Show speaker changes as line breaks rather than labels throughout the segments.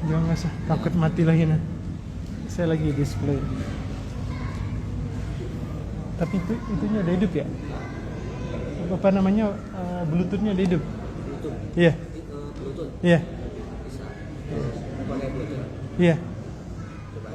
Jangan usah, takut mati lagi nah. Saya lagi display. Tapi itunya udah hidup ya? Apa namanya, Bluetoothnya udah hidup?
Bluetooth.
Iya.
Bluetooth.
Iya.
Bisa. Pakai Bluetooth.
Iya.
Coba.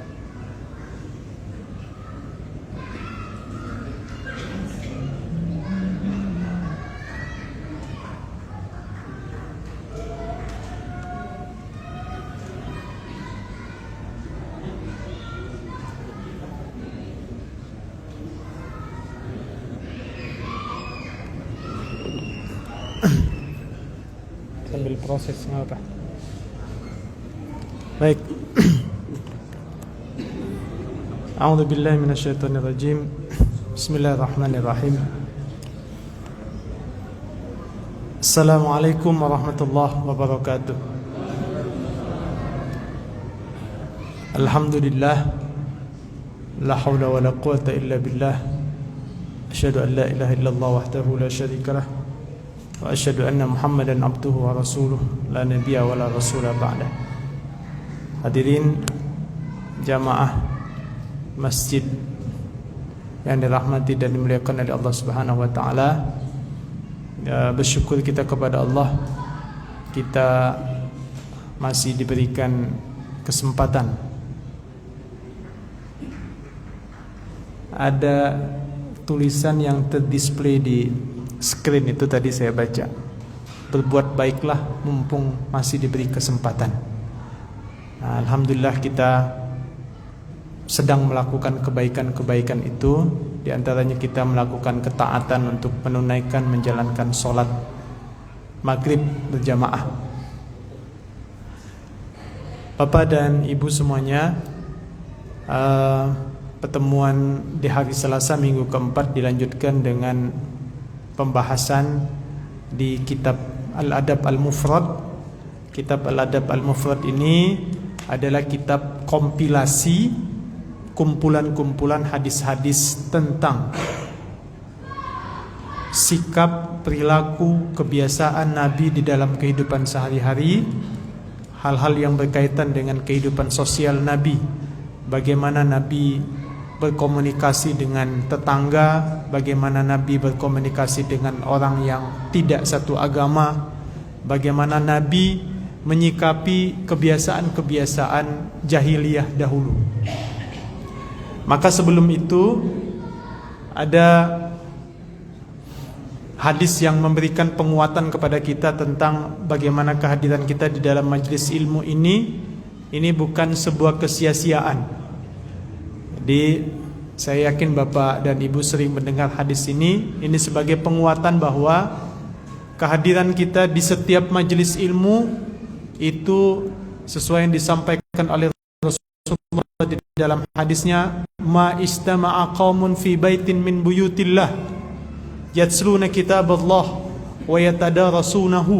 Sambil proses nggak apa. Baik. A'udzu billahi minasyaitonir rajim. Bismillahirrahmanirrahim. Assalamualaikum warahmatullahi wabarakatuh. Alhamdulillah, la haula wala quwata illa billah. Asyhadu an la ilaha illallah wahdahu la syarika lah. Wa asyhadu anna Muhammadan abduhu wa rasuluh la nabiyya wa la rasula ba'dah. Hadirin jamaah masjid yang dirahmati dan dimuliakan oleh Allah Subhanahu wa taala. Bersyukur kita kepada Allah, kita masih diberikan kesempatan. Ada tulisan yang terdisplay di screen itu tadi saya baca. Berbuat baiklah mumpung masih diberi kesempatan. Nah, alhamdulillah kita sedang melakukan kebaikan-kebaikan itu. Di antaranya kita melakukan ketaatan untuk menunaikan menjalankan sholat maghrib berjamaah. Bapak dan Ibu semuanya, pertemuan di hari Selasa minggu keempat dilanjutkan dengan pembahasan di kitab Al-Adab Al-Mufrad. Kitab Al-Adab Al-Mufrad ini adalah kitab kompilasi kumpulan-kumpulan hadis-hadis tentang sikap, perilaku, kebiasaan Nabi di dalam kehidupan sehari-hari, hal-hal yang berkaitan dengan kehidupan sosial Nabi, bagaimana Nabi berkomunikasi dengan tetangga, bagaimana Nabi berkomunikasi dengan orang yang tidak satu agama, bagaimana Nabi menyikapi kebiasaan-kebiasaan jahiliyah dahulu. Maka sebelum itu ada hadis yang memberikan penguatan kepada kita tentang bagaimana kehadiran kita di dalam majelis ilmu ini bukan sebuah kesia-siaan. Jadi saya yakin Bapak dan Ibu sering mendengar hadis ini sebagai penguatan bahwa kehadiran kita di setiap majelis ilmu itu sesuai yang disampaikan oleh Rasulullah di dalam hadisnya, ma istama'a qaumun fi baitin min buyutillah yatsluna kitaballah wa yatadarasunahu.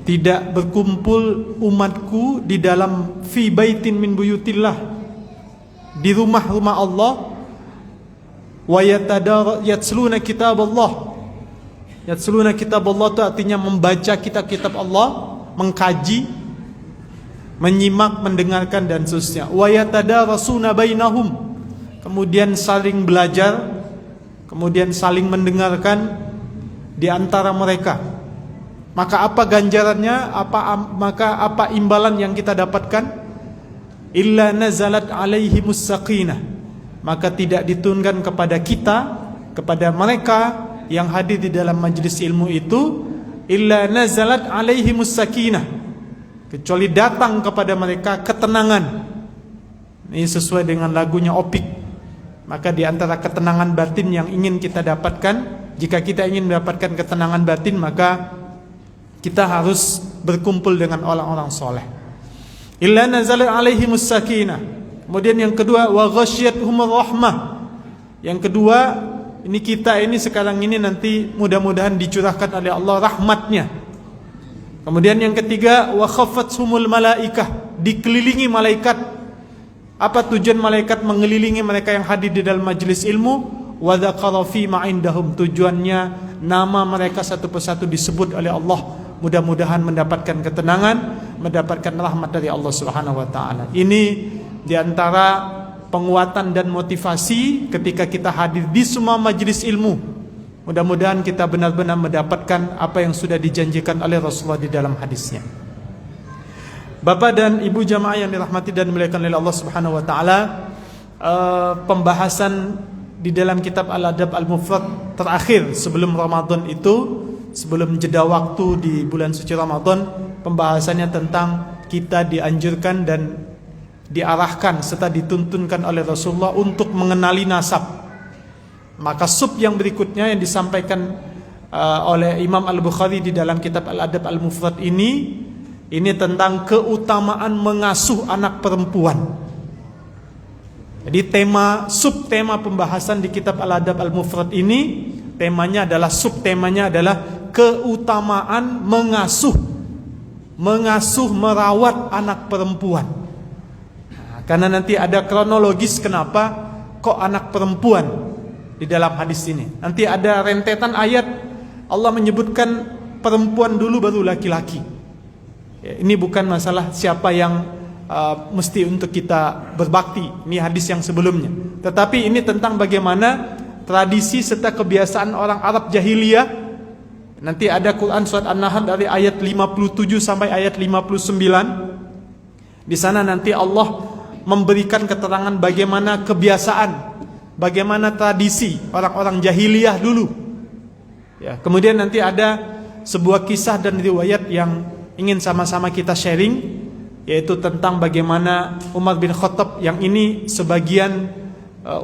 Tidak berkumpul umatku di dalam fi baitin min buyutillah, di rumah-rumah Allah, wa yatsluna kitaballah. Yatsluna kitaballah itu artinya membaca kitab-kitab Allah, mengkaji, menyimak, mendengarkan dan seterusnya. Wa yatadarasuna bainahum, kemudian saling belajar, kemudian saling mendengarkan di antara mereka. Maka apa ganjarannya? Maka apa imbalan yang kita dapatkan? Illa nazalat alaihimus sakinah, maka tidak diturunkan kepada kita, kepada mereka yang hadir di dalam majlis ilmu itu, illa nazalat alaihimus sakinah, kecuali datang kepada mereka ketenangan. Ini sesuai dengan lagunya Opik. Maka di antara ketenangan batin yang ingin kita dapatkan, jika kita ingin mendapatkan ketenangan batin, maka kita harus berkumpul dengan orang-orang soleh. Illa nazalat alaihimus sakinah. Kemudian yang kedua, wa ghasyiyatuhumur rahmah. Yang kedua, ini kita ini sekarang ini nanti mudah-mudahan dicurahkan oleh Allah rahmatnya. Kemudian yang ketiga, wa khafathumul malaikah, dikelilingi malaikat. Apa tujuan malaikat mengelilingi mereka yang hadir di dalam majelis ilmu? Wa dzakara fi ma indahum, tujuannya nama mereka satu persatu disebut oleh Allah, mudah-mudahan mendapatkan ketenangan. mendapatkan rahmat dari Allah Subhanahu wa taala. Ini diantara penguatan dan motivasi ketika kita hadir di semua majelis ilmu. Mudah-mudahan kita benar-benar mendapatkan apa yang sudah dijanjikan oleh Rasulullah di dalam hadisnya. Bapak dan Ibu jamaah yang dirahmati dan dimuliakan oleh Allah Subhanahu wa taala, pembahasan di dalam kitab Al-Adab Al-Mufrad terakhir sebelum Ramadan itu, sebelum jeda waktu di bulan suci Ramadan, pembahasannya tentang kita dianjurkan dan diarahkan serta dituntunkan oleh Rasulullah untuk mengenali nasab. Maka sub yang berikutnya yang disampaikan oleh Imam Al-Bukhari di dalam kitab Al-Adab Al-Mufrad ini tentang keutamaan mengasuh anak perempuan. Jadi subtema pembahasan di kitab Al-Adab Al-Mufrad ini, temanya adalah, subtemanya adalah keutamaan mengasuh merawat anak perempuan. Karena nanti ada kronologis kenapa kok anak perempuan di dalam hadis ini. Nanti ada rentetan ayat Allah menyebutkan perempuan dulu baru laki-laki. Ini bukan masalah siapa yang mesti untuk kita berbakti. Ini hadis yang sebelumnya. Tetapi ini tentang bagaimana tradisi serta kebiasaan orang Arab jahiliyah. Nanti ada Quran surat An-Nahl dari ayat 57 sampai ayat 59. Di sana nanti Allah memberikan keterangan bagaimana kebiasaan, bagaimana tradisi orang-orang jahiliyah dulu. Ya, kemudian nanti ada sebuah kisah dan riwayat yang ingin sama-sama kita sharing, yaitu tentang bagaimana Umar bin Khattab, yang ini sebagian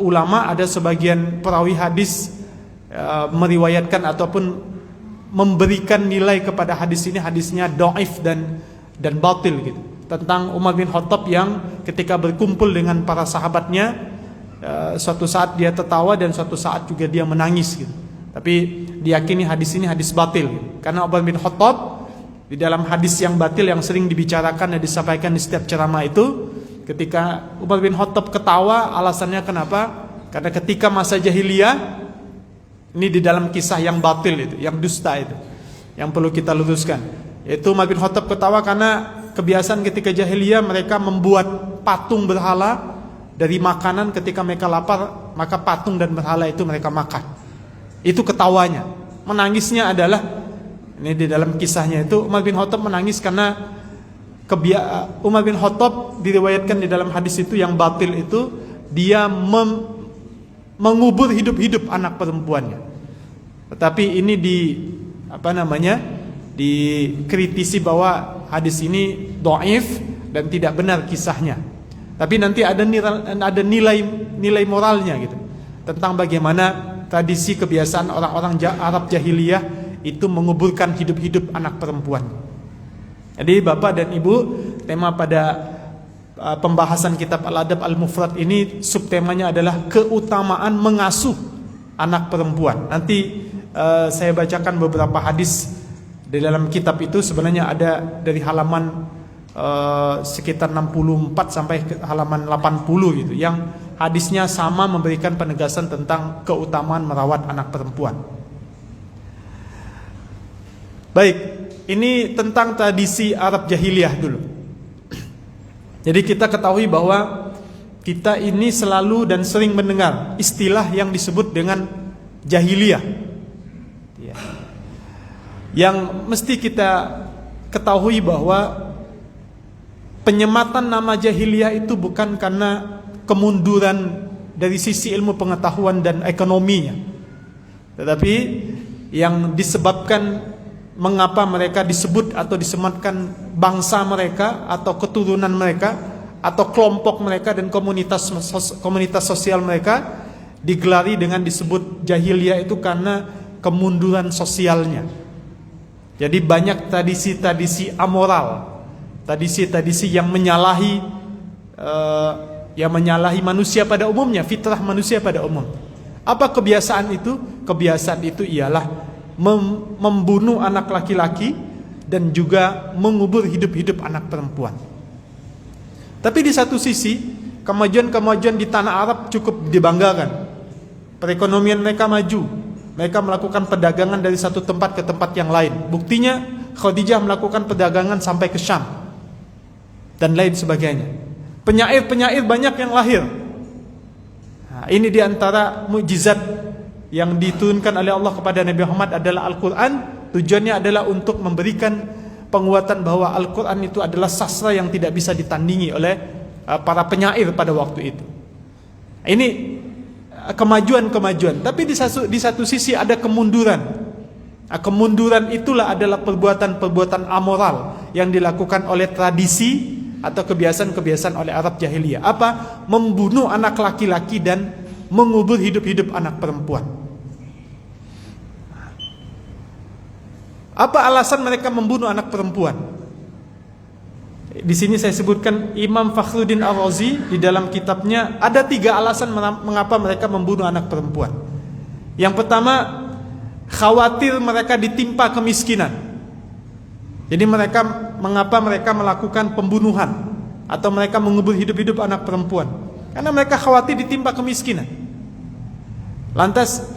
ulama, ada sebagian perawi hadis meriwayatkan ataupun memberikan nilai kepada hadis ini, hadisnya dhaif dan batil gitu. Tentang Umar bin Khattab yang ketika berkumpul dengan para sahabatnya, suatu saat dia tertawa dan suatu saat juga dia menangis gitu. Tapi diyakini hadis ini hadis batil gitu. Karena Umar bin Khattab di dalam hadis yang batil yang sering dibicarakan dan disampaikan di setiap ceramah itu, ketika Umar bin Khattab ketawa, alasannya kenapa? Karena ketika masa jahiliyah, ini di dalam kisah yang batil itu, yang dusta itu, yang perlu kita luruskan. Yaitu Umar bin Khattab ketawa karena kebiasaan ketika jahiliyah mereka membuat patung berhala dari makanan. Ketika mereka lapar, maka patung dan berhala itu mereka makan. Itu ketawanya. Menangisnya adalah, ini di dalam kisahnya itu, Umar bin Khattab menangis karena Umar bin Khattab diriwayatkan di dalam hadis itu yang batil itu, dia mengubur hidup-hidup anak perempuannya. Tetapi ini dikritisi bahwa hadis ini dhaif dan tidak benar kisahnya. Tapi nanti ada nilai moralnya gitu, tentang bagaimana tradisi kebiasaan orang-orang Arab jahiliyah itu menguburkan hidup-hidup anak perempuan. Jadi Bapak dan Ibu, tema pada pembahasan kitab Al-Adab Al-Mufrad ini, subtemanya adalah keutamaan mengasuh anak perempuan. Nanti saya bacakan beberapa hadis di dalam kitab itu. Sebenarnya ada dari halaman sekitar 64 sampai ke halaman 80 gitu, yang hadisnya sama memberikan penegasan tentang keutamaan merawat anak perempuan. Baik, ini tentang tradisi Arab jahiliyah dulu. Jadi kita ketahui bahwa kita ini selalu dan sering mendengar istilah yang disebut dengan jahiliyah, yang mesti kita ketahui bahwa penyematan nama jahiliyah itu bukan karena kemunduran dari sisi ilmu pengetahuan dan ekonominya, tetapi yang disebabkan mengapa mereka disebut atau disematkan bangsa mereka atau keturunan mereka atau kelompok mereka dan komunitas sosial mereka digelari dengan disebut jahiliyah itu karena kemunduran sosialnya. Jadi banyak tradisi-tradisi amoral, tradisi-tradisi yang menyalahi manusia pada umumnya, fitrah manusia pada umum. Apa kebiasaan itu? Kebiasaan itu ialah membunuh anak laki-laki dan juga mengubur hidup-hidup anak perempuan. Tapi di satu sisi, kemajuan-kemajuan di tanah Arab cukup dibanggakan. Perekonomian mereka maju. Mereka melakukan perdagangan dari satu tempat ke tempat yang lain. Buktinya Khadijah melakukan perdagangan sampai ke Syam. dan lain sebagainya. Penyair-penyair banyak yang lahir. Nah, ini diantara mukjizat yang diturunkan oleh Allah kepada Nabi Muhammad adalah Al-Quran. Tujuannya adalah untuk memberikan penguatan bahwa Al-Quran itu adalah sastra yang tidak bisa ditandingi oleh para penyair pada waktu itu. Ini kemajuan-kemajuan, tapi di satu sisi ada kemunduran. Kemunduran itulah adalah perbuatan-perbuatan amoral yang dilakukan oleh tradisi atau kebiasaan-kebiasaan oleh Arab jahiliyah. Apa? Membunuh anak laki-laki dan mengubur hidup-hidup anak perempuan. Apa alasan mereka membunuh anak perempuan? Di sini saya sebutkan Imam Fakhruddin Ar-Razi di dalam kitabnya ada 3 alasan mengapa mereka membunuh anak perempuan. Yang pertama, khawatir mereka ditimpa kemiskinan. Jadi mengapa mereka melakukan pembunuhan atau mereka mengubur hidup-hidup anak perempuan? Karena mereka khawatir ditimpa kemiskinan. Lantas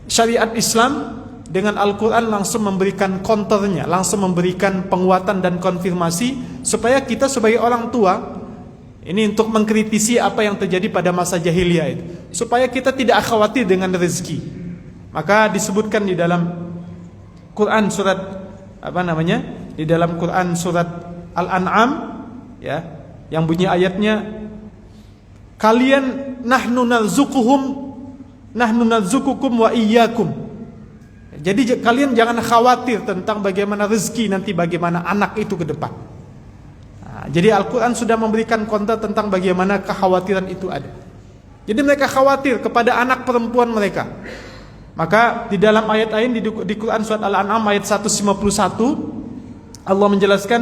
syariat Islam dengan Al-Quran langsung memberikan counternya, langsung memberikan penguatan dan konfirmasi supaya kita sebagai orang tua ini untuk mengkritisi apa yang terjadi pada masa jahiliyah itu, supaya kita tidak khawatir dengan rezeki. Maka disebutkan di dalam Quran surat di dalam Quran surat Al-An'am, ya, yang bunyi ayatnya, kalian nahnu narzuqukum wa iyyakum. Jadi kalian jangan khawatir tentang bagaimana rezeki nanti, bagaimana anak itu ke depan. Nah, jadi Al-Quran sudah memberikan konten tentang bagaimana kekhawatiran itu ada. Jadi mereka khawatir kepada anak perempuan mereka. Maka di dalam ayat-ayat di Quran surat Al-An'am ayat 151 Allah menjelaskan,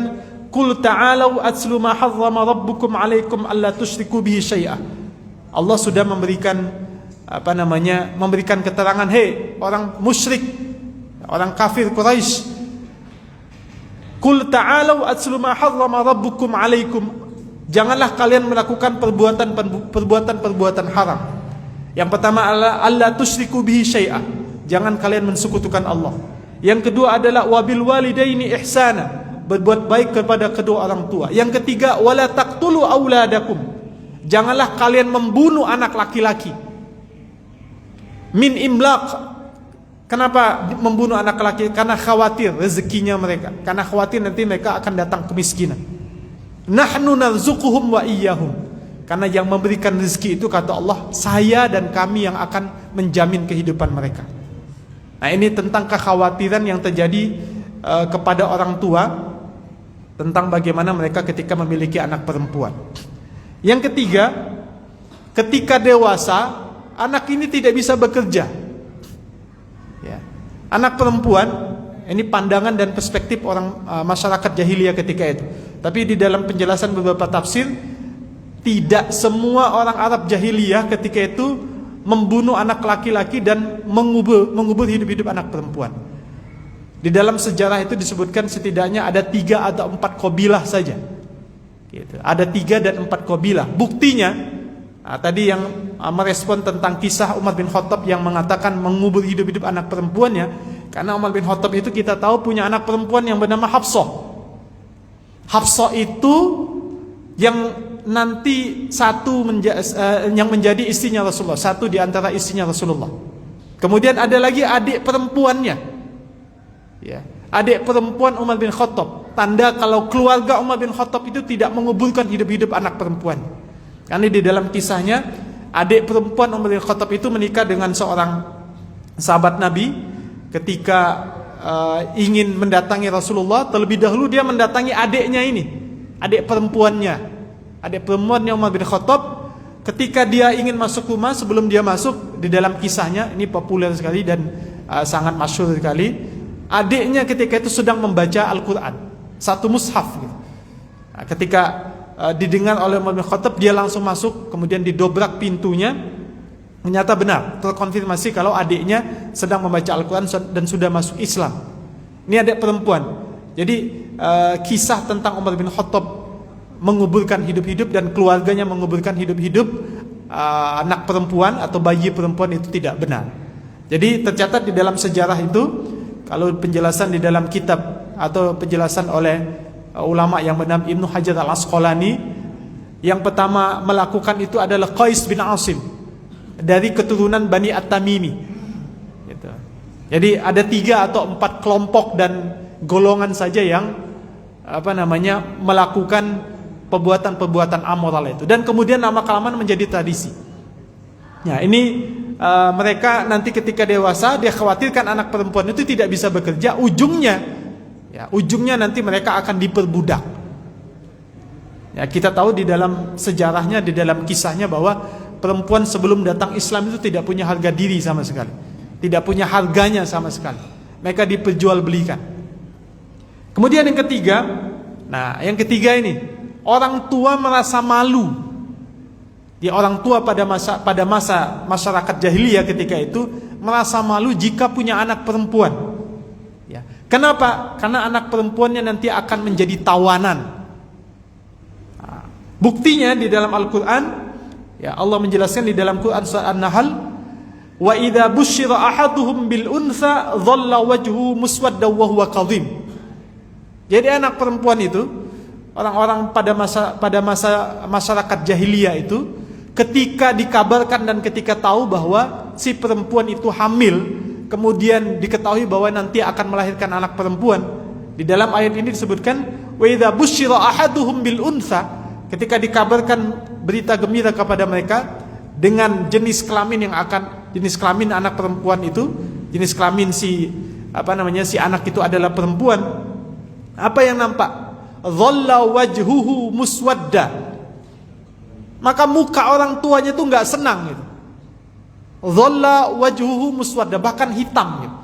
Qul ta'alau atslu ma harrama rabbukum 'alaikum alla tusyriku bihi syai'a. Allah sudah memberikan memberikan keterangan, hei orang musyrik, orang kafir Quraisy, Qul ta'alau atslu ma harrama rabbukum 'alaikum. Janganlah kalian melakukan perbuatan haram. Yang pertama adalah alla tusyriku bihi syai'a. Jangan kalian mensekutukan Allah. Yang kedua adalah wabil walidaini ihsana. Berbuat baik kepada kedua orang tua. Yang ketiga wala taqtulu auladakum. Janganlah kalian membunuh anak laki-laki. Min imlaq. Kenapa membunuh anak laki? Karena khawatir rezekinya mereka. Karena khawatir nanti mereka akan datang kemiskinan. Nahnu narzuquhum wa iyyahum. Karena yang memberikan rezeki itu kata Allah, saya dan kami yang akan menjamin kehidupan mereka. Nah, ini tentang kekhawatiran yang terjadi kepada orang tua tentang bagaimana mereka ketika memiliki anak perempuan. Yang ketiga, ketika dewasa, anak ini tidak bisa bekerja. Ya. Anak perempuan, ini pandangan dan perspektif orang masyarakat jahiliyah ketika itu. Tapi di dalam penjelasan beberapa tafsir, tidak semua orang Arab jahiliyah ketika itu membunuh anak laki-laki dan mengubur hidup-hidup anak perempuan. Di dalam sejarah itu disebutkan setidaknya ada 3 atau 4 qabilah saja. Gitu. Ada 3 dan 4 qabilah. Buktinya, tadi yang merespon tentang kisah Umar bin Khattab yang mengatakan mengubur hidup-hidup anak perempuannya, karena Umar bin Khattab itu kita tahu punya anak perempuan yang bernama Hafsah. Hafsah itu yang nanti yang menjadi istrinya Rasulullah, satu di antara istrinya Rasulullah. Kemudian ada lagi adik perempuannya, ya, adik perempuan Umar bin Khattab. Tanda kalau keluarga Umar bin Khattab itu tidak menguburkan hidup-hidup anak perempuan. Karena di dalam kisahnya, adik perempuan Umar bin Khattab itu menikah dengan seorang sahabat Nabi. Ketika ingin mendatangi Rasulullah, terlebih dahulu dia mendatangi adiknya ini, adik perempuannya. Adik perempuannya Umar bin Khattab, ketika dia ingin masuk rumah, sebelum dia masuk, di dalam kisahnya ini populer sekali dan sangat masyhur sekali. Adiknya ketika itu sedang membaca Al-Quran, satu mushaf gitu. Nah, ketika didengar oleh Umar bin Khattab, dia langsung masuk, kemudian didobrak pintunya. Ternyata benar, terkonfirmasi kalau adiknya sedang membaca Al-Quran dan sudah masuk Islam. Ini adik perempuan. Jadi kisah tentang Umar bin Khattab menguburkan hidup-hidup dan keluarganya menguburkan hidup-hidup anak perempuan atau bayi perempuan itu tidak benar. Jadi tercatat di dalam sejarah itu, kalau penjelasan di dalam kitab atau penjelasan oleh ulama yang bernama Ibnu Hajar Al-Asqalani. Yang pertama melakukan itu adalah Qais bin Asim dari keturunan Bani At-Tamimi gitu. Jadi ada 3 atau 4 kelompok dan golongan saja yang melakukan perbuatan-perbuatan amoral itu, dan kemudian lama-kelamaan menjadi tradisi. Ya, ini mereka nanti ketika dewasa dia khawatirkan anak perempuan itu tidak bisa bekerja, ujungnya nanti mereka akan diperbudak. Ya, kita tahu di dalam sejarahnya, di dalam kisahnya bahwa perempuan sebelum datang Islam itu tidak punya harga diri sama sekali, tidak punya harganya sama sekali. Mereka diperjualbelikan. Kemudian yang ketiga ini, orang tua merasa malu. Ya, orang tua pada masa masyarakat jahiliyah ketika itu merasa malu jika punya anak perempuan. Ya. Kenapa? Karena anak perempuannya nanti akan menjadi tawanan. Buktinya di dalam Al-Quran, ya, Allah menjelaskan di dalam Quran surah An-Nahl, wa idza busyira ahaduhum bil untha dhalla wajhu muswaddan wa huwa kadhim. Jadi anak perempuan itu, orang-orang pada masa masyarakat jahiliyah itu, ketika dikabarkan dan ketika tahu bahwa si perempuan itu hamil, kemudian diketahui bahwa nanti akan melahirkan anak perempuan, di dalam ayat ini disebutkan wa idza busyira ahaduhum bil untha, ketika dikabarkan berita gembira kepada mereka dengan jenis kelamin anak perempuan itu, jenis kelamin si anak itu adalah perempuan, apa yang nampak? Dhalla wajhuhu muswadda. Maka muka orang tuanya itu enggak senang gitu. Dhalla wajhuhu muswadda, bahkan hitam gitu.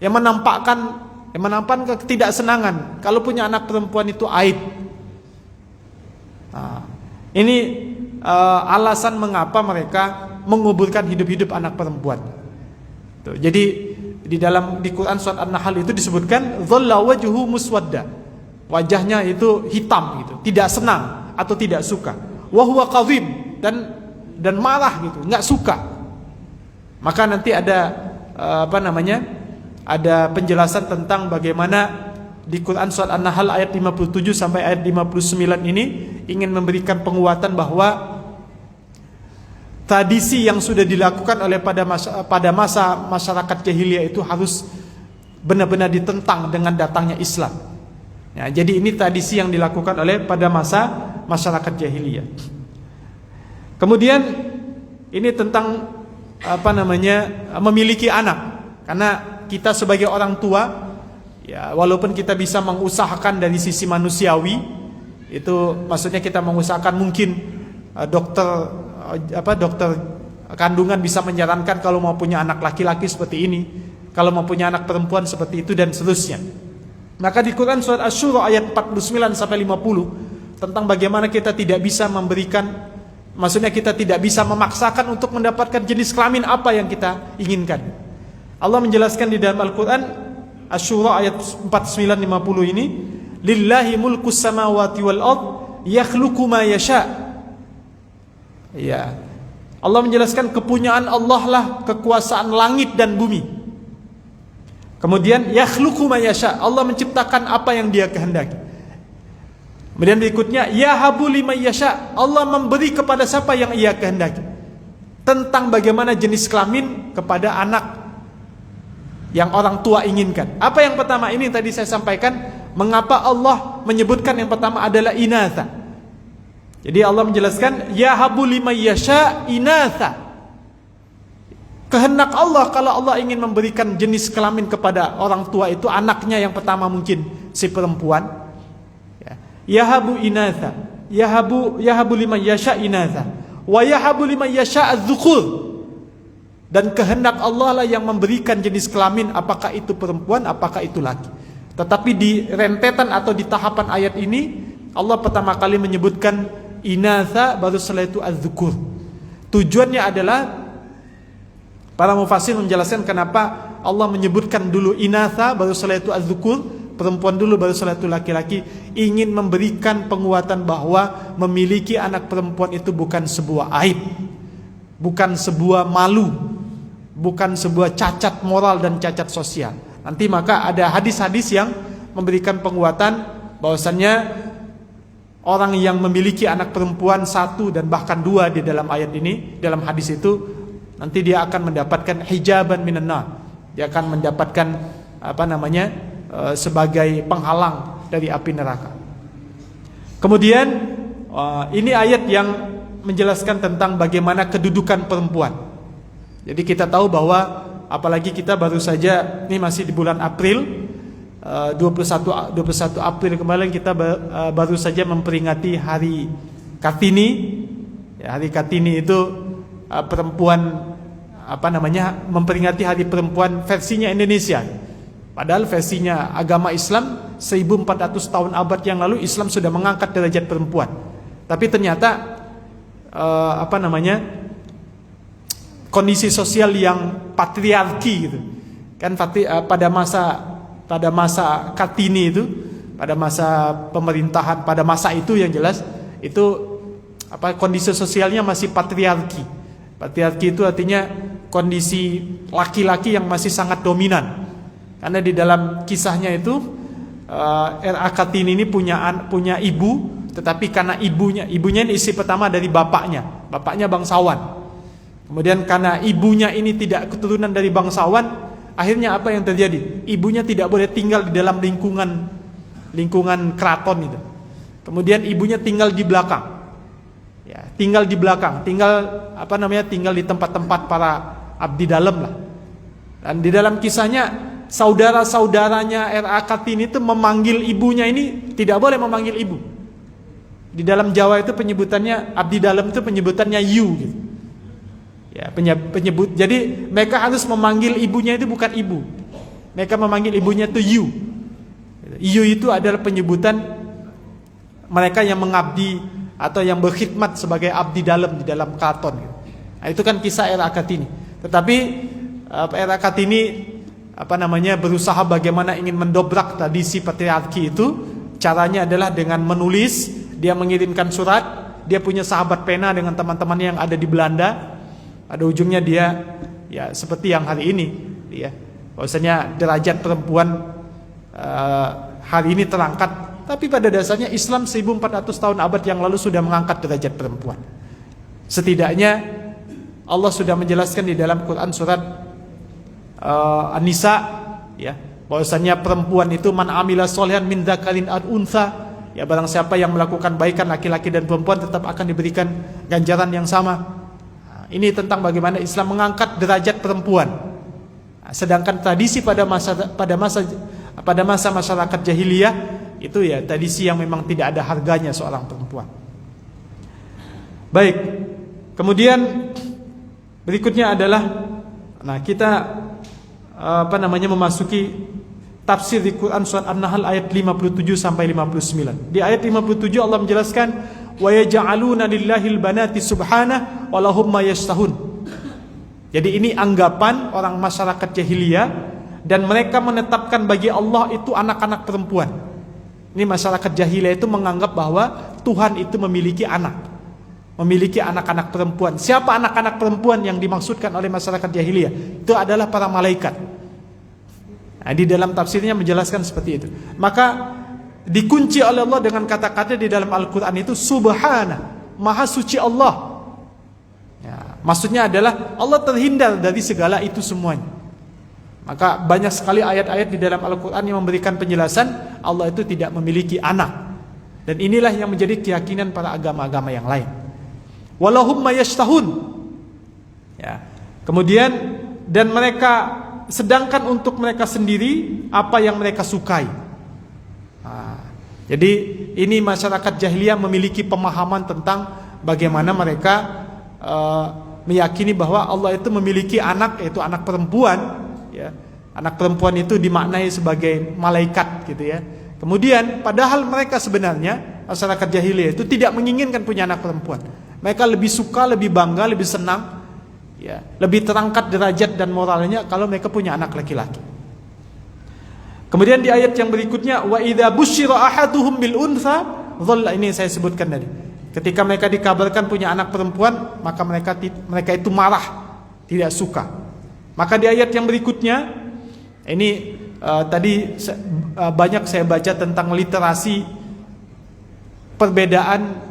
Yang menampakkan ketidaksenangan kalau punya anak perempuan itu aib. Nah, ini alasan mengapa mereka menguburkan hidup-hidup anak perempuan. Tuh, jadi di Quran surat An-Nahl itu disebutkan dhalla wajhuhu muswadda. Wajahnya itu hitam gitu, tidak senang atau tidak suka. Wa huwa kadhim, dan marah gitu, enggak suka. Maka nanti ada ada penjelasan tentang bagaimana di Quran surat An-Nahl ayat 57 sampai ayat 59 ini ingin memberikan penguatan bahwa tradisi yang sudah dilakukan oleh pada masa masyarakat jahiliyah itu harus benar-benar ditentang dengan datangnya Islam. Ya, jadi ini tradisi yang dilakukan oleh pada masa masyarakat jahiliyah. Kemudian ini tentang memiliki anak. Karena kita sebagai orang tua, ya, walaupun kita bisa mengusahakan dari sisi manusiawi, itu maksudnya kita mengusahakan, mungkin dokter kandungan bisa menyarankan kalau mau punya anak laki-laki seperti ini, kalau mau punya anak perempuan seperti itu, dan seterusnya. Maka di Quran surat Asy-Syura ayat 49 sampai 50 tentang bagaimana kita tidak bisa memberikan, maksudnya kita tidak bisa memaksakan untuk mendapatkan jenis kelamin apa yang kita inginkan. Allah menjelaskan di dalam Al-Quran Asy-Syura ayat 49-50 ini, lillahi mulkus samawati wal ard yakhluqu ma yasha. Ya, Allah menjelaskan kepunyaan Allah lah kekuasaan langit dan bumi. Kemudian yakhluqu ma yasha, Allah menciptakan apa yang Dia kehendaki. Kemudian berikutnya yahabu liman yasha, Allah memberi kepada siapa yang Ia kehendaki. Tentang bagaimana jenis kelamin kepada anak yang orang tua inginkan. Apa yang pertama ini tadi saya sampaikan, mengapa Allah menyebutkan yang pertama adalah inatha. Jadi Allah menjelaskan yahabu liman yasha inatha. Kehendak Allah kalau Allah ingin memberikan jenis kelamin kepada orang tua itu, anaknya yang pertama mungkin si perempuan. Yahabu inatha, yahabu liman yasha inatha, wa yahabu liman yasha adz-dzukur. Dan kehendak Allah lah yang memberikan jenis kelamin, apakah itu perempuan, apakah itu laki. Tetapi di rentetan atau di tahapan ayat ini, Allah pertama kali menyebutkan inatha, baru setelah itu adz-dzukur. Tujuannya adalah, para mufassir menjelaskan kenapa Allah menyebutkan dulu inatha, baru setelah itu adz-dzukur, perempuan dulu baru setelah itu laki-laki, ingin memberikan penguatan bahwa memiliki anak perempuan itu bukan sebuah aib, bukan sebuah malu, bukan sebuah cacat moral dan cacat sosial. Nanti maka ada hadis-hadis yang memberikan penguatan bahwasannya orang yang memiliki anak perempuan 1 dan bahkan 2 di dalam ayat ini, dalam hadis itu, nanti dia akan mendapatkan hijaban minan nar. Dia akan mendapatkan sebagai penghalang dari api neraka. Kemudian ini ayat yang menjelaskan tentang bagaimana kedudukan perempuan. Jadi kita tahu bahwa apalagi kita baru saja, ini masih di bulan April, 21 April kemarin kita baru saja memperingati Hari Kartini. Ya, Hari Kartini itu perempuan memperingati Hari Perempuan versinya Indonesia. Padahal versinya agama Islam 1400 tahun abad yang lalu Islam sudah mengangkat derajat perempuan. Tapi ternyata kondisi sosial yang patriarki gitu. Kan pada masa Kartini itu, pada masa pemerintahan, pada masa itu yang jelas itu kondisi sosialnya masih patriarki. Patriarki itu artinya kondisi laki-laki yang masih sangat dominan. Karena di dalam kisahnya itu R.A. Kartini ini punya ibu, tetapi karena ibunya ini istri pertama dari bapaknya bangsawan. Kemudian karena ibunya ini tidak keturunan dari bangsawan, akhirnya apa yang terjadi? Ibunya tidak boleh tinggal di dalam lingkungan keraton itu. Kemudian ibunya tinggal di belakang. Ya, tinggal di tinggal di tempat-tempat para abdi dalam lah. Dan di dalam kisahnya saudara-saudaranya R.A. Kartini itu memanggil ibunya ini tidak boleh memanggil ibu. Di dalam Jawa itu penyebutannya abdi dalam itu penyebutannya yu gitu. Ya, jadi mereka harus memanggil ibunya itu bukan ibu. Mereka memanggil ibunya itu yu. Yu itu adalah penyebutan mereka yang mengabdi atau yang berkhidmat sebagai abdi dalam di dalam keraton gitu. Nah, itu kan kisah R.A. Kartini. Tetapi R.A. Kartini berusaha bagaimana ingin mendobrak tradisi patriarki itu. Caranya adalah dengan menulis. Dia mengirimkan surat. Dia punya sahabat pena dengan teman-temannya yang ada di Belanda. Pada ujungnya dia ya seperti yang hari ini ya, bahwasanya derajat perempuan hari ini terangkat. Tapi pada dasarnya Islam 1400 tahun abad yang lalu sudah mengangkat derajat perempuan. Setidaknya Allah sudah menjelaskan di dalam Quran surat An-Nisa ya, bahwasanya perempuan itu man amila sholihan min dzakarin aw untha, ya barang siapa yang melakukan baikan laki-laki dan perempuan tetap akan diberikan ganjaran yang sama. Nah, ini tentang bagaimana Islam mengangkat derajat perempuan. Nah, sedangkan tradisi pada masa masyarakat jahiliyah itu ya tradisi yang memang tidak ada harganya seorang perempuan. Baik. Kemudian berikutnya adalah kita memasuki tafsir di Quran surat An-Nahl ayat 57 sampai 59. Di ayat 57 Allah menjelaskan wa yaj'aluna lillahil banati subhanahu wa lahum ma yashtahun. Jadi ini anggapan orang masyarakat jahiliyah dan mereka menetapkan bagi Allah itu anak-anak perempuan. Ini masyarakat jahiliyah itu menganggap bahwa Tuhan itu memiliki anak-anak perempuan. Siapa anak-anak perempuan yang dimaksudkan oleh masyarakat jahiliyah? Itu adalah para malaikat. Nah, di dalam tafsirnya menjelaskan seperti itu. Maka dikunci oleh Allah dengan kata-kata di dalam Al-Quran itu subhana, maha suci Allah ya, maksudnya adalah Allah terhindar dari segala itu semuanya. Maka banyak sekali ayat-ayat di dalam Al-Quran yang memberikan penjelasan Allah itu tidak memiliki anak. Dan inilah yang menjadi keyakinan para agama-agama yang lain. Walahum mayashtahun ya. Kemudian dan mereka, sedangkan untuk mereka sendiri apa yang mereka sukai. Jadi ini masyarakat jahiliyah memiliki pemahaman tentang bagaimana mereka meyakini bahwa Allah itu memiliki anak, yaitu anak perempuan ya. Anak perempuan itu dimaknai sebagai malaikat gitu ya. Kemudian padahal mereka sebenarnya masyarakat jahiliyah itu tidak menginginkan punya anak perempuan. Mereka lebih suka, lebih bangga, lebih senang ya, lebih terangkat derajat dan moralnya kalau mereka punya anak laki-laki. Kemudian di ayat yang berikutnya wa idza busyira ahaduhum bil untha dhalla, ini saya sebutkan tadi. Ketika mereka dikabarkan punya anak perempuan, maka mereka itu marah, tidak suka. Maka di ayat yang berikutnya ini banyak saya baca tentang literasi perbedaan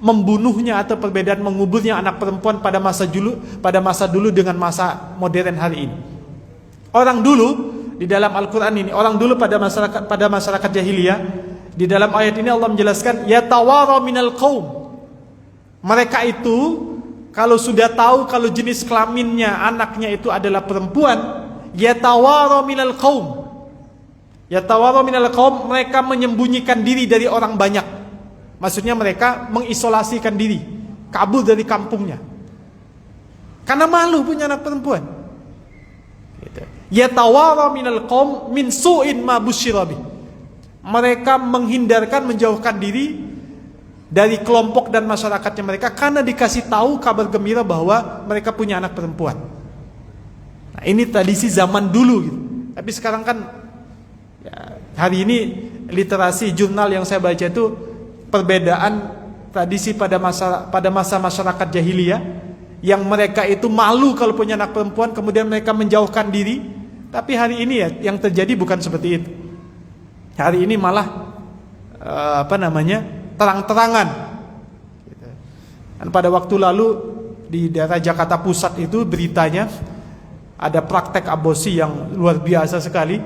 membunuhnya atau perbedaan menguburnya anak perempuan pada masa dulu dengan masa modern hari ini. Orang dulu di dalam Al-Qur'an ini, orang dulu pada masyarakat jahiliyah, di dalam ayat ini Allah menjelaskan yatawara minal qaum. Mereka itu kalau sudah tahu kalau jenis kelaminnya anaknya itu adalah perempuan, yatawara minal qaum. Yatawara minal qaum, mereka menyembunyikan diri dari orang banyak. Maksudnya mereka mengisolasikan diri, kabur dari kampungnya. Karena malu punya anak perempuan. Gitu. Yatawara minal qaum min su'in ma busyira bih. Mereka menghindarkan, menjauhkan diri dari kelompok dan masyarakatnya mereka karena dikasih tahu kabar gembira bahwa mereka punya anak perempuan. Nah, ini tradisi zaman dulu gitu. Tapi sekarang kan ya, hari ini literasi jurnal yang saya baca itu perbedaan tradisi pada masa masyarakat jahiliyah yang mereka itu malu kalau punya anak perempuan, kemudian mereka menjauhkan diri. Tapi hari ini ya yang terjadi bukan seperti itu. Hari ini malah terang-terangan. Dan pada waktu lalu di daerah Jakarta Pusat itu beritanya ada praktek aborsi yang luar biasa sekali.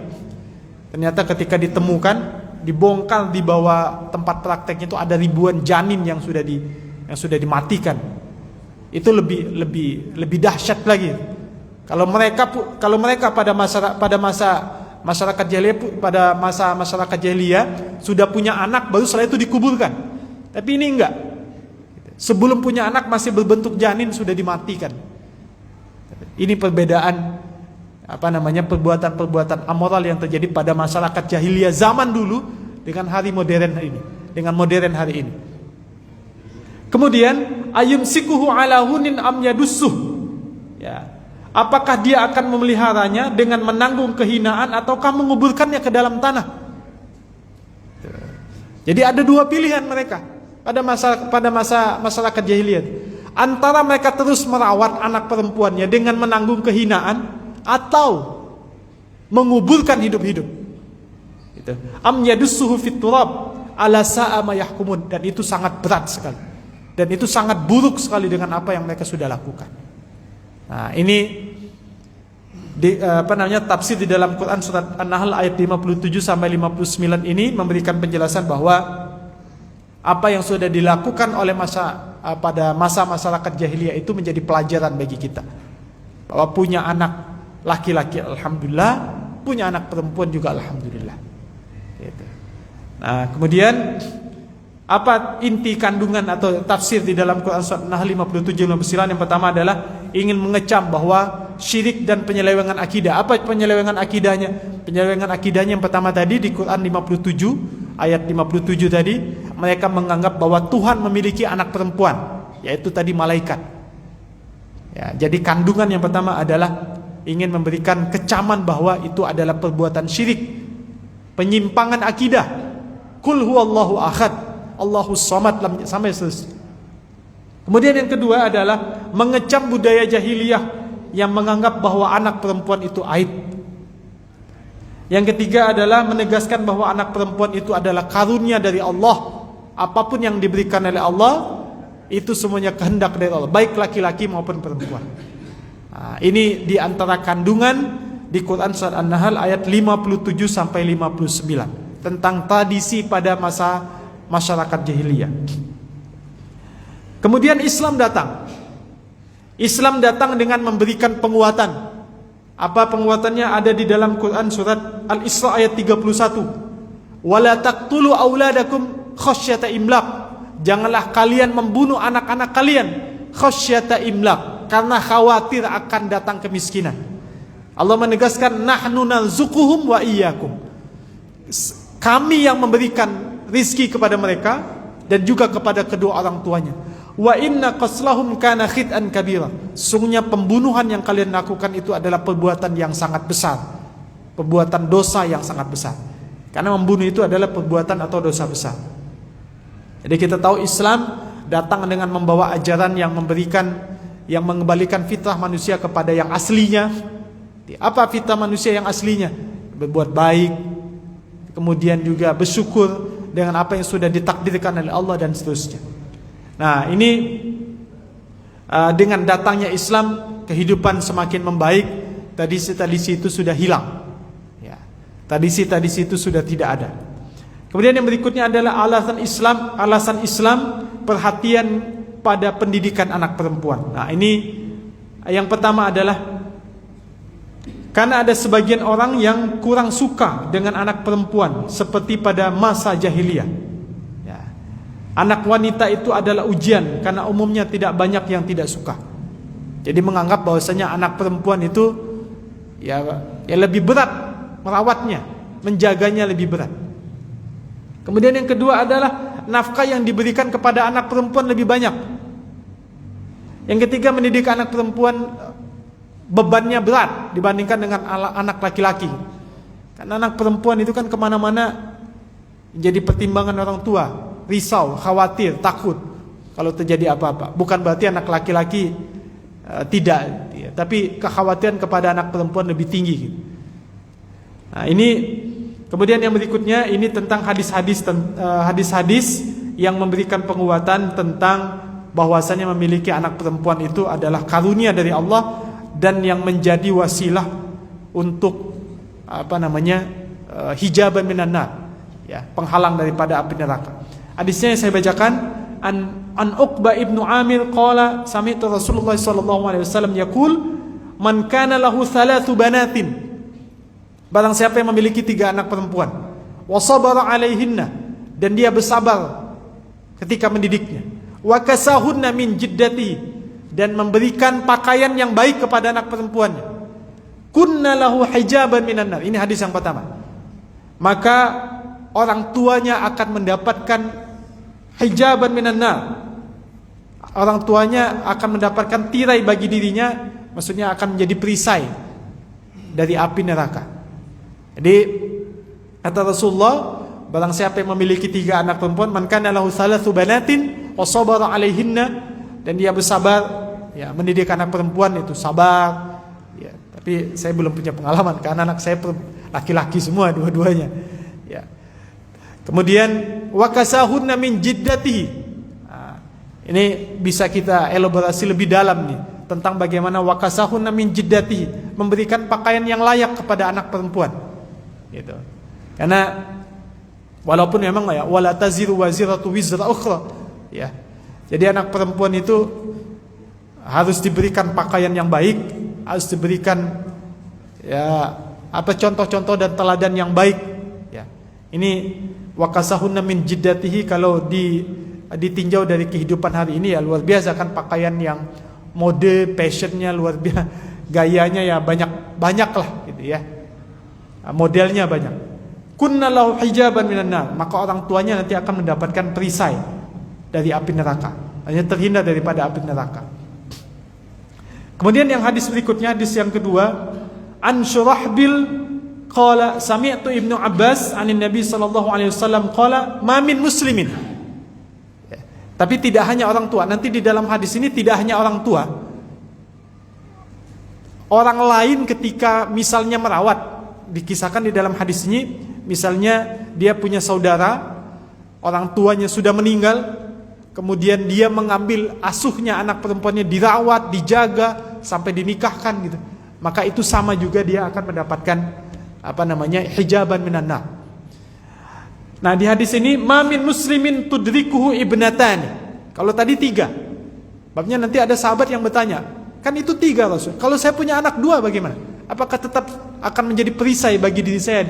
Ternyata ketika ditemukan, dibongkar di bawah tempat prakteknya itu ada ribuan janin yang sudah dimatikan. Itu lebih dahsyat lagi. Kalau mereka pada masyarakat jahiliyah sudah punya anak baru setelah itu dikuburkan. Tapi ini enggak. Sebelum punya anak masih berbentuk janin sudah dimatikan. Ini perbedaan perbuatan amoral yang terjadi pada masyarakat jahiliyah zaman dulu dengan modern hari ini. Kemudian ayumsikuhu ala hunin am yadussuh. Ya. Apakah dia akan memeliharanya dengan menanggung kehinaan ataukah menguburkannya ke dalam tanah? Jadi ada dua pilihan mereka pada masa masyarakat jahiliyah. Antara mereka terus merawat anak perempuannya dengan menanggung kehinaan atau menguburkan hidup-hidup. Gitu. Am yadussuhu fit turab ala sa'a ma yahkumun, dan itu sangat berat sekali. Dan itu sangat buruk sekali dengan apa yang mereka sudah lakukan. Nah, ini tafsir di dalam Quran surat An-Nahl ayat 57 sampai 59 ini memberikan penjelasan bahwa apa yang sudah dilakukan oleh pada masa masyarakat jahiliyah itu menjadi pelajaran bagi kita. Bahwa punya anak laki-laki alhamdulillah, punya anak perempuan juga alhamdulillah. Gitu. Nah, kemudian apa inti kandungan atau tafsir di dalam Quran surat An-Nahl 57-59? Yang pertama adalah ingin mengecam bahwa syirik dan penyelewengan akidah. Apa penyelewengan akidahnya? Penyelewengan akidahnya yang pertama tadi di Quran 57 ayat 57 tadi, mereka menganggap bahwa Tuhan memiliki anak perempuan, yaitu tadi malaikat. Ya, jadi kandungan yang pertama adalah ingin memberikan kecaman bahwa itu adalah perbuatan syirik, penyimpangan akidah. Qul huwallahu ahad, Allahus samad, sampai selesai. Kemudian yang kedua adalah mengecam budaya jahiliyah yang menganggap bahwa anak perempuan itu aib. Yang ketiga adalah menegaskan bahwa anak perempuan itu adalah karunia dari Allah. Apapun yang diberikan oleh Allah itu semuanya kehendak dari Allah, baik laki-laki maupun perempuan. Nah, ini di antara kandungan di Quran surat An-Nahl ayat 57 sampai 59 tentang tradisi pada masa masyarakat jahiliyah. Kemudian Islam datang. Islam datang dengan memberikan penguatan. Apa penguatannya? Ada di dalam Quran surat Al-Isra ayat 31. Wala taqtulu auladakum khasyata imlaq. Janganlah kalian membunuh anak-anak kalian khasyata imlaq, karena khawatir akan datang kemiskinan. Allah menegaskan nahnu narzuquhum wa iyyakum. Kami yang memberikan rizki kepada mereka dan juga kepada kedua orang tuanya. Wa inna qaslahum kana khit'an kabira. Sungguhnya pembunuhan yang kalian lakukan itu adalah perbuatan yang sangat besar, perbuatan dosa yang sangat besar. Karena membunuh itu adalah perbuatan atau dosa besar. Jadi kita tahu Islam datang dengan membawa ajaran yang mengembalikan fitrah manusia kepada yang aslinya. Apa fitrah manusia yang aslinya? berbuat baik, kemudian juga bersyukur dengan apa yang sudah ditakdirkan oleh Allah dan seterusnya. Nah, ini dengan datangnya Islam, kehidupan semakin membaik. Tradisi-tradisi itu sudah hilang. Ya, tradisi-tradisi itu sudah tidak ada. Kemudian yang berikutnya adalah alasan Islam perhatian pada pendidikan anak perempuan. Nah, ini yang pertama adalah karena ada sebagian orang yang kurang suka dengan anak perempuan seperti pada masa jahiliyah. Ya. Anak wanita itu adalah ujian karena umumnya tidak banyak yang tidak suka. Jadi menganggap bahwasanya anak perempuan itu ya lebih berat merawatnya, menjaganya lebih berat. Kemudian yang kedua adalah nafkah yang diberikan kepada anak perempuan lebih banyak. Yang ketiga, mendidik anak perempuan bebannya berat dibandingkan dengan anak laki-laki. Karena anak perempuan itu kan kemana-mana jadi pertimbangan orang tua, risau, khawatir, takut kalau terjadi apa-apa. Bukan berarti anak laki-laki tidak, ya, tapi kekhawatiran kepada anak perempuan lebih tinggi. Nah, ini kemudian yang berikutnya ini tentang hadis-hadis yang memberikan penguatan tentang bahwasanya memiliki anak perempuan itu adalah karunia dari Allah dan yang menjadi wasilah untuk hijaban minan nar, ya, penghalang daripada api neraka. Hadisnya yang saya bacakan, an Uqbah ibnu Amir qala sami'tu Rasulullah sallallahu alaihi wasallam yaqul man kana lahu thalathu banatin, barang siapa yang memiliki 3 anak perempuan, wa sabara alaihinna, dan dia bersabar ketika mendidiknya, wa kasahunna min jiddati, dan memberikan pakaian yang baik kepada anak perempuannya, kunna lahu hijaban minan nar. Ini hadis yang pertama. Maka orang tuanya akan mendapatkan hijaban minan nar. Orang tuanya akan mendapatkan tirai bagi dirinya, maksudnya akan menjadi perisai dari api neraka. Jadi kata Rasulullah, barang siapa yang memiliki 3 anak perempuan, man kana lahu thalathu banatin wa sabara alaihinna, dan dia bersabar, ya, mendidik anak perempuan itu sabar. Ya, tapi saya belum punya pengalaman karena anak saya laki-laki semua dua-duanya. Ya. Kemudian wakasahunna min jiddatihi. Nah, ini bisa kita elaborasi lebih dalam nih tentang bagaimana wakasahunna min jiddatihi, memberikan pakaian yang layak kepada anak perempuan. Gitu. Karena walaupun memang ya wala taziru waziratu wizra ukhra, ya. Jadi anak perempuan itu harus diberikan pakaian yang baik, harus diberikan ya contoh-contoh dan teladan yang baik, ya. Ini wakasahunna min jiddatihi kalau ditinjau dari kehidupan hari ini ya luar biasa kan, pakaian yang mode fashionnya luar biasa, gayanya ya banyak lah gitu ya. Modelnya banyak. Kunna lahu hijaban minan nar, maka orang tuanya nanti akan mendapatkan perisai dari api neraka, hanya terhindar daripada api neraka. Kemudian yang hadis berikutnya, hadis yang kedua, an Syurahbil qala sami'tu Ibnu Abbas anin Nabi sallallahu alaihi wasallam qala ma min muslimin. Ya. Tapi tidak hanya orang tua, nanti di dalam hadis ini tidak hanya orang tua. Orang lain ketika misalnya merawat, dikisahkan di dalam hadis ini, misalnya dia punya saudara, orang tuanya sudah meninggal, kemudian dia mengambil asuhnya anak perempuannya, dirawat, dijaga sampai dinikahkan gitu. Maka itu sama juga dia akan mendapatkan hijaban minan nar. Nah, di hadis ini ma min muslimin tudrikuhu ibnatani. Kalau tadi 3. Babnya nanti ada sahabat yang bertanya, kan itu 3 Rasul. Kalau saya punya anak 2 bagaimana? Apakah tetap akan menjadi perisai bagi diri saya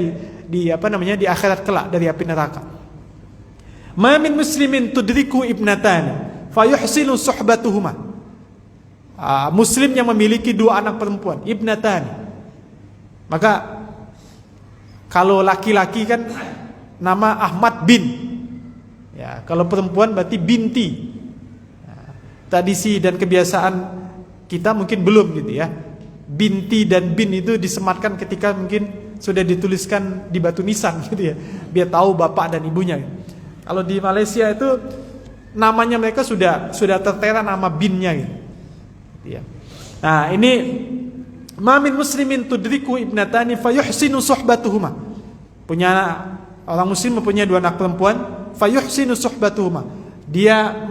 di akhirat kelak dari api neraka? Ma min muslimin tudriku ibnatani fayuhsinu suhbatuhuma. Muslim yang memiliki 2 anak perempuan, ibnatani. Maka kalau laki-laki kan nama Ahmad bin. Ya, kalau perempuan berarti binti. Tradisi dan kebiasaan kita mungkin belum gitu ya. Binti dan bin itu disematkan ketika mungkin sudah dituliskan di batu nisan gitu ya, biar tahu bapak dan ibunya. Kalau di Malaysia itu namanya mereka sudah tertera nama binnya gitu. Ya. Nah, ini Ma min muslimin tudriku ibnatani fayuhsinu suhbatuhuma. Punya orang muslim mempunyai 2 anak perempuan, fayuhsinu suhbatuhuma. Dia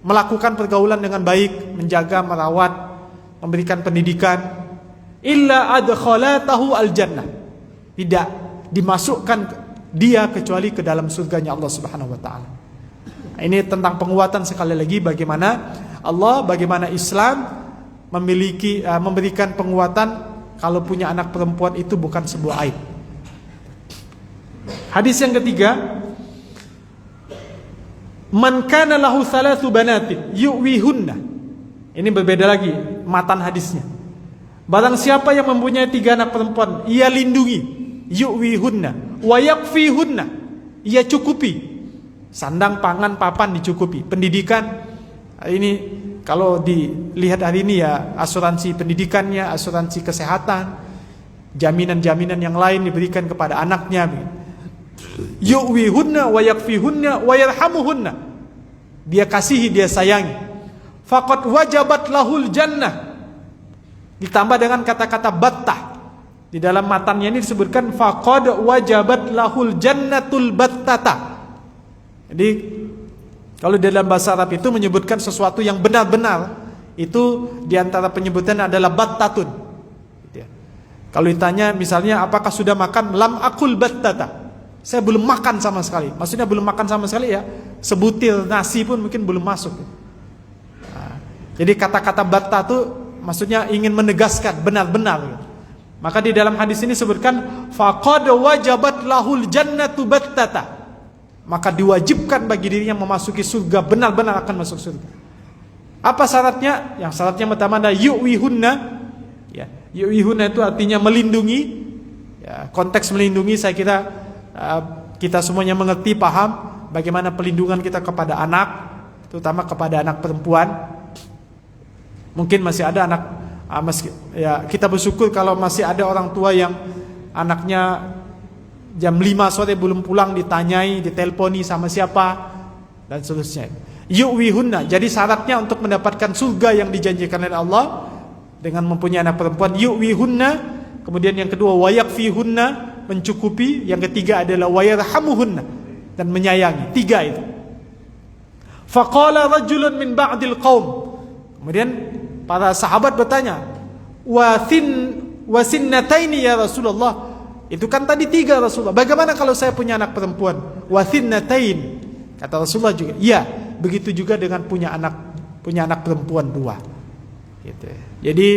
melakukan pergaulan dengan baik, menjaga, merawat, memberikan pendidikan. Illa adkhalatahu al-jannah. Tidak dimasukkan dia kecuali ke dalam surganya Allah Subhanahu wa taala. Ini tentang penguatan sekali lagi bagaimana Islam memberikan penguatan kalau punya anak perempuan itu bukan sebuah aib. Hadis yang ketiga, man kana lahu 3 banatin yu'wihunna. Ini berbeda lagi matan hadisnya. Barang siapa yang mempunyai 3 anak perempuan, ia lindungi, yu'wihunna wa yakfihunna, ia cukupi. Sandang, pangan, papan dicukupi. Pendidikan ini kalau dilihat hari ini ya, asuransi pendidikannya, asuransi kesehatan, jaminan-jaminan yang lain diberikan kepada anaknya. Yu'wihunna wa yakfihunna wa yarhamuhunna. Dia kasihi, dia sayangi. Faqad wajabat lahul jannah. Ditambah dengan kata-kata battah. Di dalam matannya ini disebutkan faqad wajabat lahul jannatul battata. Jadi kalau dalam bahasa Arab itu menyebutkan sesuatu yang benar-benar, itu diantara penyebutan adalah battatun. Kalau ditanya misalnya apakah sudah makan, lam akul battata, saya belum makan sama sekali. Maksudnya belum makan sama sekali ya, sebutir nasi pun mungkin belum masuk. Jadi kata-kata batta itu maksudnya ingin menegaskan benar-benar. Maka di dalam hadis ini sebutkan faqad wajabat lahul jannatu battata. Maka diwajibkan bagi dirinya memasuki surga, benar-benar akan masuk surga. Apa syaratnya? Yang syaratnya pertama adalah yu'wihunna. Ya, yu'wihunna itu artinya melindungi. Ya, konteks melindungi saya kira kita semuanya mengerti, paham bagaimana pelindungan kita kepada anak, terutama kepada anak perempuan. Mungkin masih ada anak, ya kita bersyukur kalau masih ada orang tua yang anaknya jam 5 sore belum pulang, ditanyai, diteleponi sama siapa dan seterusnya. Yu'wihunna. Jadi syaratnya untuk mendapatkan surga yang dijanjikan oleh Allah dengan mempunyai anak perempuan, yu'wihunna. Kemudian yang kedua wayakfihunna, mencukupi. Yang ketiga adalah wayarhamuhunna, dan menyayangi. 3 itu. Faqala rajulun min ba'dil qaum. Kemudian para sahabat bertanya, wasinnataini ya Rasulullah. Itu kan tadi 3 Rasulullah. Bagaimana kalau saya punya anak perempuan? Wathinnatain. Kata Rasulullah juga, iya, begitu juga dengan punya anak perempuan 2. Gitu. Jadi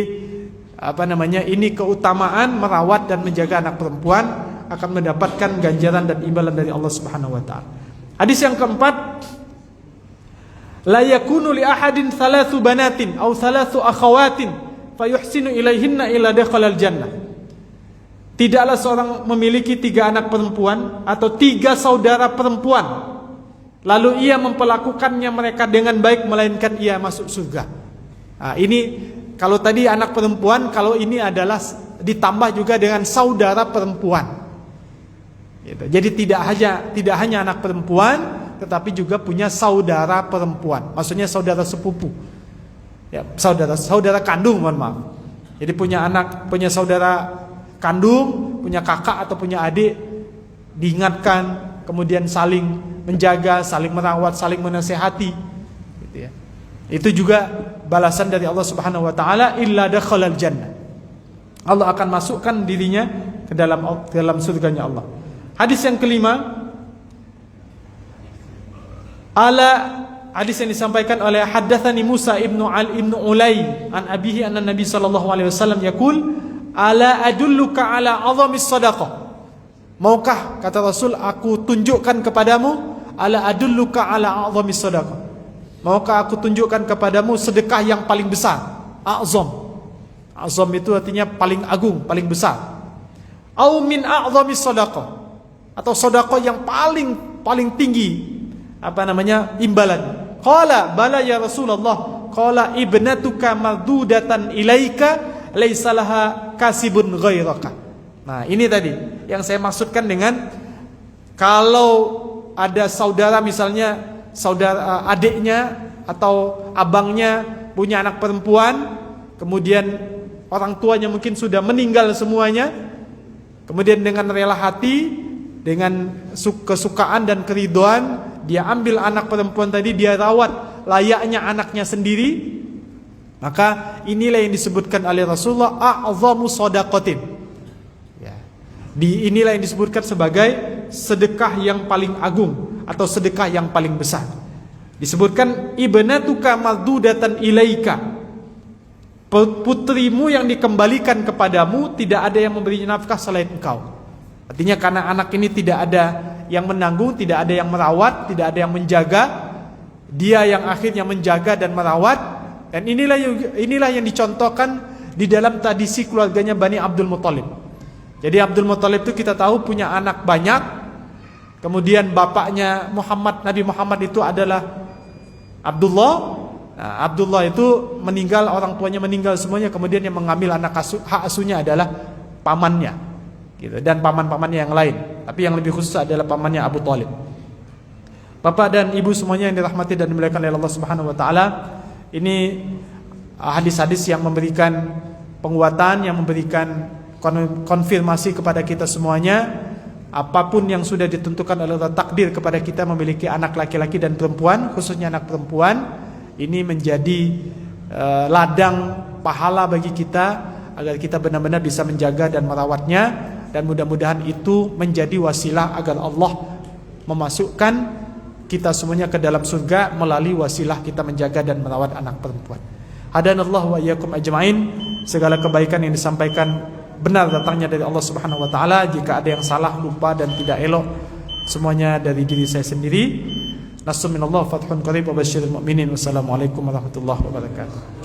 ini keutamaan merawat dan menjaga anak perempuan akan mendapatkan ganjaran dan imbalan dari Allah Subhanahu wa taala. Hadis yang keempat, la yakunu li ahadin 3 banatin aw 3 akhawatin fayuhsinu ilaihinna illa dakhala al-jannah. Tidaklah seorang memiliki 3 anak perempuan atau 3 saudara perempuan, lalu ia memperlakukannya mereka dengan baik, melainkan ia masuk surga. Nah, ini kalau tadi anak perempuan, kalau ini adalah ditambah juga dengan saudara perempuan. Gitu. Jadi tidak hanya anak perempuan, tetapi juga punya saudara perempuan. Maksudnya saudara sepupu, ya, saudara kandung, mohon maaf. Jadi punya saudara kandung, punya kakak atau punya adik, diingatkan, kemudian saling menjaga, saling merawat, saling menasehati, gitu ya. Itu juga balasan dari Allah Subhanahu wa taala, illa dakhalal jannah. Allah akan masukkan dirinya ke dalam surganya Allah. Hadis yang kelima, hadis yang disampaikan oleh haddatsani Musa ibnu Ulay an abihi anna Nabi sallallahu alaihi wasallam yaqul, ala adulluka ala azamis sadaqah. Maukah, kata Rasul, aku tunjukkan kepadamu, ala adulluka ala azamis sadaqah. Maukah aku tunjukkan kepadamu sedekah yang paling besar? A'zam. A'zam itu artinya paling agung, paling besar. Au min a'zamis sadaqah, atau sedekah yang paling tinggi imbalan. Qala bala ya Rasulullah. Qala ibnatuka mardudatan ilaika laisa laha kasibun ghairaka. Nah, ini tadi yang saya maksudkan dengan kalau ada saudara, misalnya saudara adiknya atau abangnya punya anak perempuan, kemudian orang tuanya mungkin sudah meninggal semuanya, kemudian dengan rela hati, dengan kesukaan dan keriduan, dia ambil anak perempuan tadi, dia rawat layaknya anaknya sendiri. Maka inilah yang disebutkan oleh Rasulullah a'zamu shadaqatin. Ya. Inilah yang disebutkan sebagai sedekah yang paling agung atau sedekah yang paling besar. Disebutkan ibnatuka mardudatan ilaika. Putrimu yang dikembalikan kepadamu, tidak ada yang memberi nafkah selain engkau. Artinya karena anak ini tidak ada yang menanggung, tidak ada yang merawat, tidak ada yang menjaga, dia yang akhirnya menjaga dan merawat. Dan inilah yang dicontohkan di dalam tradisi keluarganya Bani Abdul Muthalib. Jadi Abdul Muthalib itu kita tahu punya anak banyak. Kemudian bapaknya Nabi Muhammad itu adalah Abdullah. Nah, Abdullah itu meninggal, orang tuanya meninggal semuanya, kemudian yang mengambil hak asuhnya adalah pamannya, gitu, dan paman-pamannya yang lain. Tapi yang lebih khusus adalah pamannya Abu Thalib. Bapak dan ibu semuanya yang dirahmati dan dimuliakan oleh Allah Subhanahu wa taala, ini hadis-hadis yang memberikan penguatan, yang memberikan konfirmasi kepada kita semuanya. Apapun yang sudah ditentukan oleh Allah takdir kepada kita memiliki anak laki-laki dan perempuan, khususnya anak perempuan, ini menjadi ladang pahala bagi kita agar kita benar-benar bisa menjaga dan merawatnya, dan mudah-mudahan itu menjadi wasilah agar Allah memasukkan kita semuanya ke dalam surga melalui wasilah kita menjaga dan merawat anak perempuan. Hadanallahu wa iyyakum ajmain. Segala kebaikan yang disampaikan benar datangnya dari Allah Subhanahu wa taala. Jika ada yang salah, lupa dan tidak elok, semuanya dari diri saya sendiri. Nasrun minallah, fathun qarib, wa basyiril mu'minin. Wassalamualaikum warahmatullahi wabarakatuh.